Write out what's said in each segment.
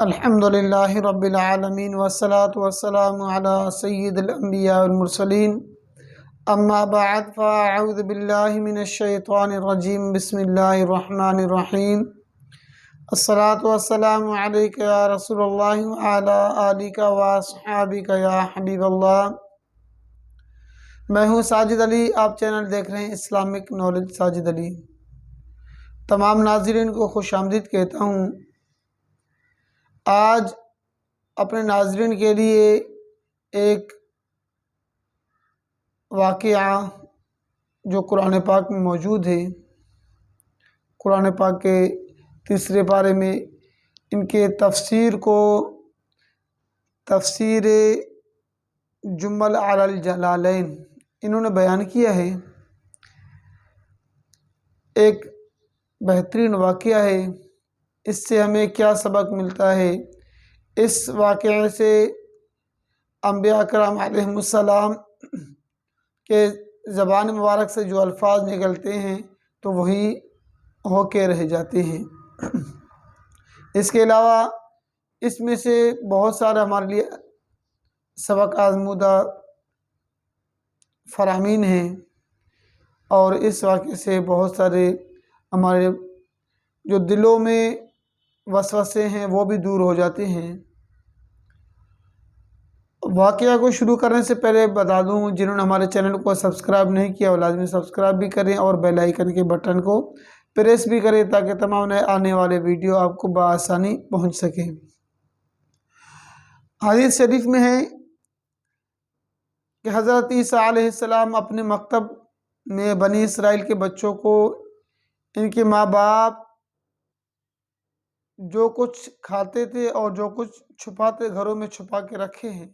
الحمد للہ رب العالمین والصلاة والسلام علی سید الانبیاء والمرسلین اما بعد فاعوذ باللہ من الشیطان الرجیم بسم اللہ الرحمن الرحیم الصلاة والسلام علیک یا رسول اللہ وعلی آلک واصحابک یا حبیب اللہ۔ میں ہوں ساجد علی، آپ چینل دیکھ رہے ہیں اسلامک نالج ساجد علی۔ تمام ناظرین کو خوش آمدید کہتا ہوں۔ آج اپنے ناظرین کے لیے ایک واقعہ جو قرآن پاک میں موجود ہے، قرآن پاک کے تیسرے پارے میں ان کے تفسیر جمل علی الجلالین انہوں نے بیان کیا ہے۔ ایک بہترین واقعہ ہے۔ اس سے ہمیں کیا سبق ملتا ہے؟ اس واقعے سے انبیاء کرام علیہ السلام کے زبان مبارک سے جو الفاظ نکلتے ہیں تو وہی ہو کے رہ جاتے ہیں۔ اس کے علاوہ اس میں سے بہت سارے ہمارے لیے سبق آزمودہ فرامین ہیں، اور اس واقعے سے بہت سارے ہمارے جو دلوں میں وسوسے ہیں وہ بھی دور ہو جاتے ہیں۔ واقعہ کو شروع کرنے سے پہلے بتا دوں، جنہوں نے ہمارے چینل کو سبسکرائب نہیں کیا وہ لازمی سبسکرائب بھی کریں اور بیل آئیکن کے بٹن کو پریس بھی کریں تاکہ تمام نئے آنے والے ویڈیو آپ کو بآسانی پہنچ سکیں۔ حدیث شریف میں ہے کہ حضرت عیسیٰ علیہ السلام اپنے مکتب میں بنی اسرائیل کے بچوں کو ان کے ماں باپ جو کچھ کھاتے تھے اور جو کچھ چھپاتے گھروں میں چھپا کے رکھے ہیں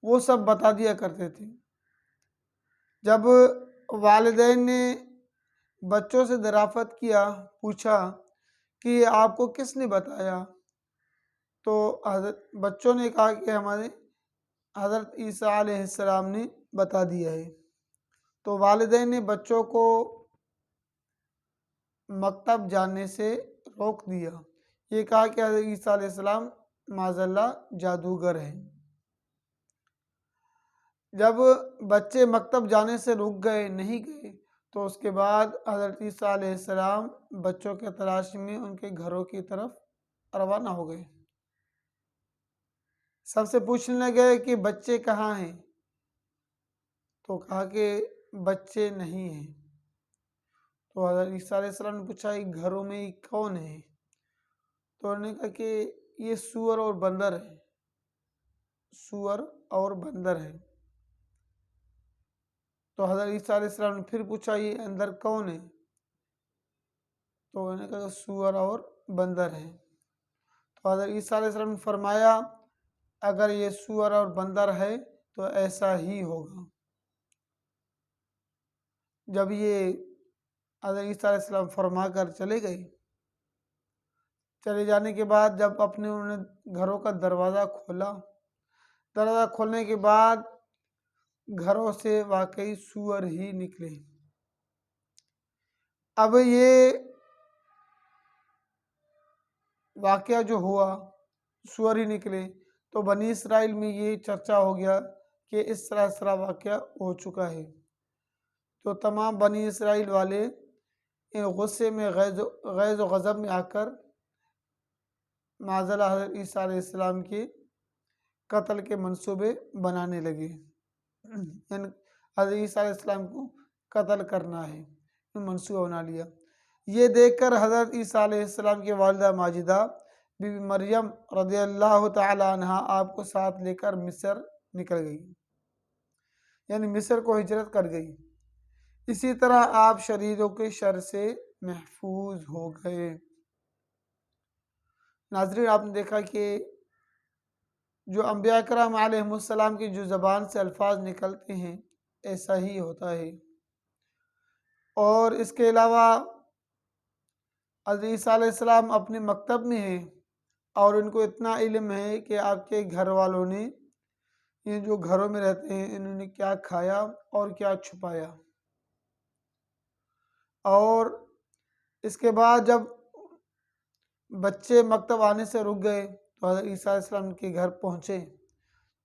وہ سب بتا دیا کرتے تھے۔ جب والدین نے بچوں سے دریافت کیا، پوچھا کہ یہ آپ کو کس نے بتایا، تو بچوں نے کہا کہ ہمارے حضرت عیسیٰ علیہ السلام نے بتا دیا ہے۔ تو والدین نے بچوں کو مکتب جانے سے روک دیا، یہ کہا کہ حضرت عیسیٰ علیہ السلام معاذ اللہ جادوگر ہیں۔ جب بچے مکتب جانے سے رک گئے، نہیں گئے، تو اس کے بعد حضرت عیسیٰ علیہ السلام بچوں کے تلاش میں ان کے گھروں کی طرف روانہ ہو گئے۔ سب سے پوچھنے لگے کہ بچے کہاں ہیں، تو کہا کہ بچے نہیں ہیں۔ تو حضرت عیسیٰ علیہ السلام نے پوچھا کہ گھروں میں کون ہے، تو انہوں نے کہا کہ یہ سور اور بندر ہے، سور اور بندر ہے۔ تو حضرت عیسیٰ علیہ السلام نے پھر پوچھا یہ اندر کون ہے، تو انہوں نے کہا سور اور بندر ہے۔ تو حضرت عیسیٰ علیہ السلام نے فرمایا اگر یہ سور اور بندر ہے تو ایسا ہی ہوگا۔ جب یہ حضرت عیسیٰ علیہ السلام فرما کر چلے گئے، چلے جانے کے بعد جب انہوں نے گھروں کا دروازہ کھولا، دروازہ کھولنے کے بعد گھروں سے واقعی سور ہی نکلے۔ اب یہ واقعہ جو ہوا، سور ہی نکلے، تو بنی اسرائیل میں یہ چرچا ہو گیا کہ اس طرح واقعہ ہو چکا ہے۔ تو تمام بنی اسرائیل والے ان غصے میں غیظ و غضب میں آ کر معاذ اللہ حضرت عیسیٰ علیہ السلام کے قتل کے منصوبے بنانے لگے، یعنی حضرت عیسیٰ علیہ السلام کو قتل کرنا ہے، منصوبہ بنا لیا۔ یہ دیکھ کر حضرت عیسیٰ علیہ السلام کی والدہ ماجدہ بی بی مریم رضی اللہ تعالی عنہا آپ کو ساتھ لے کر مصر نکل گئی، یعنی مصر کو ہجرت کر گئی۔ اسی طرح آپ شریروں کے شر سے محفوظ ہو گئے۔ ناظرین، آپ نے دیکھا کہ جو انبیاء کرام علیہ السلام کی جو زبان سے الفاظ نکلتے ہیں ایسا ہی ہوتا ہے۔ اور اس کے علاوہ حضرت عیسیٰ علیہ السلام اپنے مکتب میں ہیں اور ان کو اتنا علم ہے کہ آپ کے گھر والوں نے، یہ جو گھروں میں رہتے ہیں، انہوں نے کیا کھایا اور کیا چھپایا۔ اور اس کے بعد جب بچے مکتب آنے سے رک گئے تو حضرت عیسیٰ علیہ السلام کے گھر پہنچے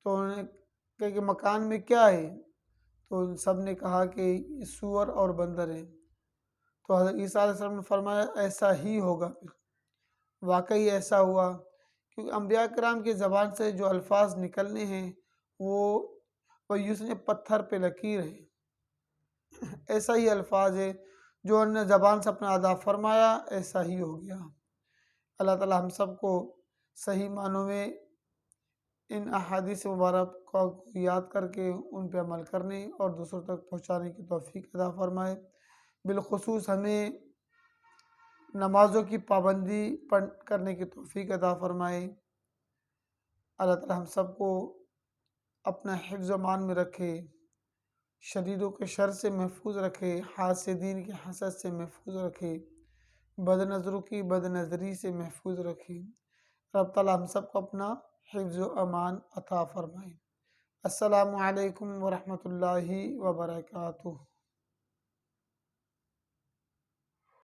تو انہوں نے کہا کہ مکان میں کیا ہے؟ تو ان سب نے کہا کہ سور اور بندر ہیں۔ تو حضرت عیسیٰ علیہ السلام نے فرمایا ایسا ہی ہوگا۔ پھر واقعی ایسا ہوا، کیونکہ انبیاء کرام کی زبان سے جو الفاظ نکلنے ہیں وہ یوں سمجھے پتھر پہ لکیر ہے، ایسا ہی الفاظ ہے جو انہوں نے زبان سے اپنا ادا فرمایا، ایسا ہی ہو گیا۔ اللہ تعالی ہم سب کو صحیح معنوں میں ان احادیث مبارک کو یاد کر کے ان پہ عمل کرنے اور دوسروں تک پہنچانے کی توفیق عطا فرمائے۔ بالخصوص ہمیں نمازوں کی پابندی کرنے کی توفیق عطا فرمائے۔ اللہ تعالی ہم سب کو اپنا حفظ و امان میں رکھے، شریروں کے شر سے محفوظ رکھے، حاسدین کے حسد سے محفوظ رکھے، بد نظروں کی بد نظری سے محفوظ رکھے۔ رب تعالی ہم سب کو اپنا حفظ و امان عطا فرمائے۔ السلام علیکم ورحمۃ اللہ وبرکاتہ۔